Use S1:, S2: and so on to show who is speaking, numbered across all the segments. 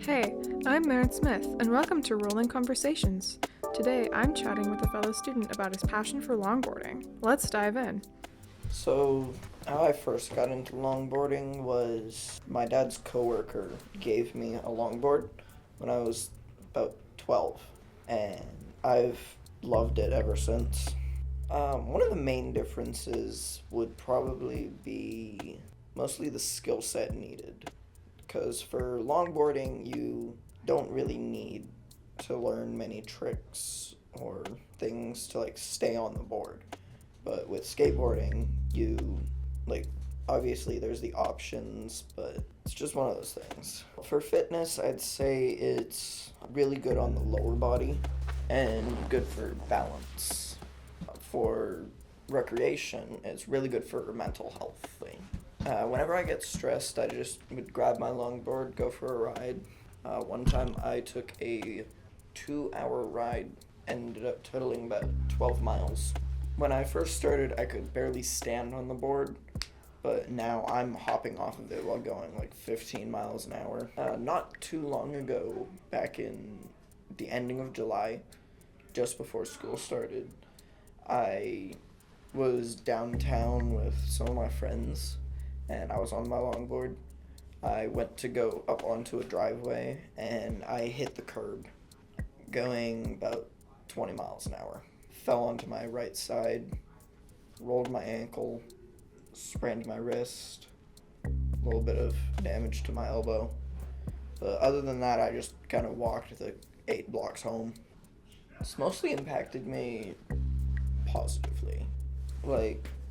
S1: Hey, I'm Merritt Smith, and welcome to Rolling Conversations. Today, I'm chatting with a fellow student about his passion for longboarding. Let's dive in.
S2: So, how I first got into longboarding was my dad's coworker gave me a longboard when I was about 12, and I've loved it ever since. One of the main differences would probably be mostly the skill set needed. Because for longboarding, you don't really need to learn many tricks or things to stay on the board. But with skateboarding, you like obviously there's the options, but it's just one of those things. For fitness, I'd say it's really good on the lower body and good for balance. For recreation, it's really good for mental health. Whenever I get stressed, I just would grab my longboard, go for a ride. One time I took a 2-hour ride, ended up totaling about 12 miles. When I first started, I could barely stand on the board, but now I'm hopping off of it while going 15 miles an hour. Not too long ago, back in the ending of July, just before school started, I was downtown with some of my friends, and I was on my longboard. I went to go up onto a driveway, and I hit the curb, going about 20 miles an hour. Fell onto my right side, rolled my ankle, sprained my wrist, a little bit of damage to my elbow. But other than that, I just kind of walked the 8 blocks home. It's mostly impacted me positively.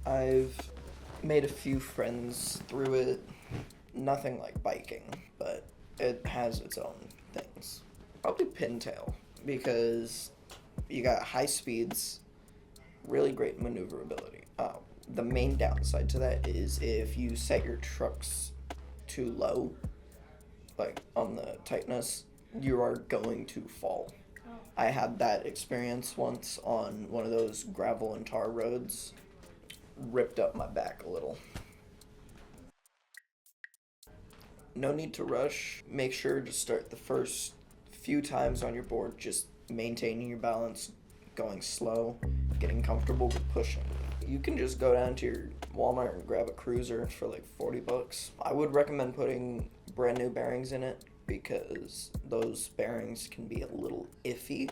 S2: I've made a few friends through it. Nothing like biking, but it has its own things. Probably pintail, because you got high speeds, really great maneuverability. The main downside to that is if you set your trucks too low, on the tightness, you are going to fall. I had that experience once on one of those gravel and tar roads. Ripped up my back a little. No need to rush. Make sure to start the first few times on your board just maintaining your balance, going slow, getting comfortable with pushing. You can just go down to your Walmart and grab a cruiser for $40. I would recommend putting brand new bearings in it because those bearings can be a little iffy.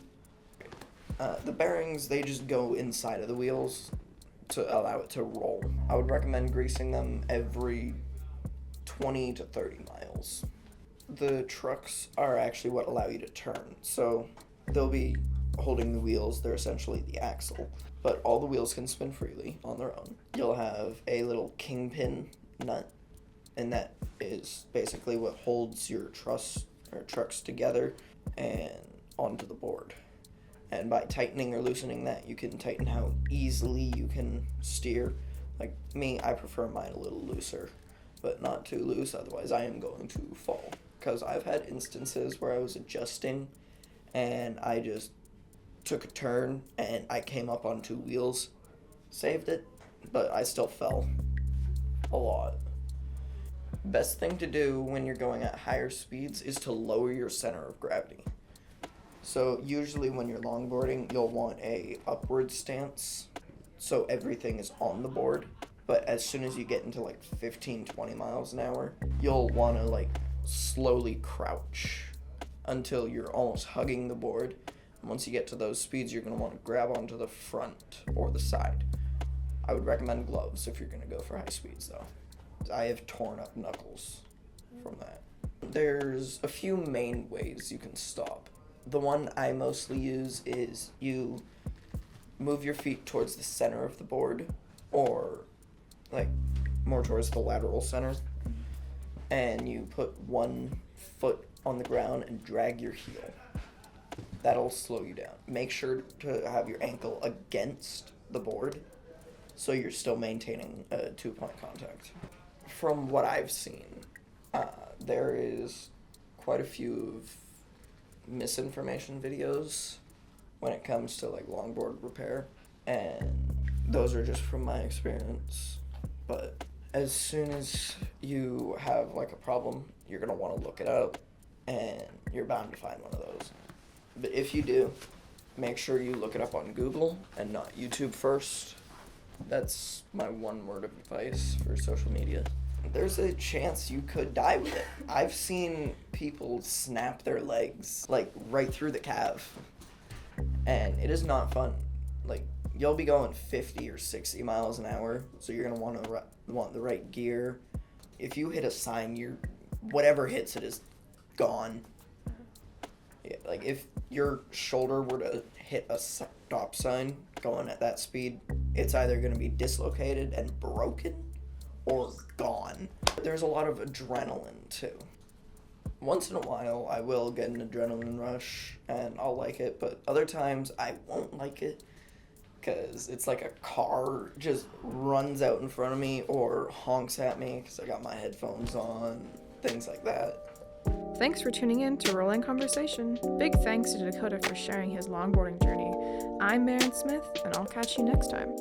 S2: The bearings, they just go inside of the wheels to allow it to roll. I would recommend greasing them every 20 to 30 miles. The trucks are actually what allow you to turn, so they'll be holding the wheels. They're essentially the axle, but all the wheels can spin freely on their own. You'll have a little kingpin nut, and that is basically what holds your trucks together and onto the board. And by tightening or loosening that, you can tighten how easily you can steer. Like me, I prefer mine a little looser, but not too loose, otherwise I am going to fall. Because I've had instances where I was adjusting and I just took a turn and I came up on 2 wheels, saved it, but I still fell a lot. Best thing to do when you're going at higher speeds is to lower your center of gravity. So usually when you're longboarding, you'll want a upward stance, so everything is on the board. But as soon as you get into 15, 20 miles an hour, you'll want to slowly crouch until you're almost hugging the board. And once you get to those speeds, you're going to want to grab onto the front or the side. I would recommend gloves if you're going to go for high speeds though. I have torn up knuckles from that. There's a few main ways you can stop. The one I mostly use is you move your feet towards the center of the board, or more towards the lateral center, and you put one foot on the ground and drag your heel. That'll slow you down. Make sure to have your ankle against the board so you're still maintaining a 2-point contact. From what I've seen, there is quite a few misinformation videos when it comes to longboard repair, and those are just from my experience. But as soon as you have a problem, you're going to want to look it up and you're bound to find one of those. But if you do, make sure you look it up on Google and not YouTube first. That's my one word of advice for social media. There's a chance you could die with it. I've seen people snap their legs, like, right through the calf. And it is not fun. Like, you'll be going 50 or 60 miles an hour, so you're going to want the right gear. If you hit a sign, whatever hits it is gone. Yeah, like, if your shoulder were to hit a stop sign going at that speed, it's either going to be dislocated and broken or gone. There's a lot of adrenaline, too. Once in a while, I will get an adrenaline rush, and I'll like it, but other times, I won't like it, because it's like a car just runs out in front of me or honks at me because I got my headphones on, things like that.
S1: Thanks for tuning in to Rolling Conversation. Big thanks to Dakota for sharing his longboarding journey. I'm Maren Smith, and I'll catch you next time.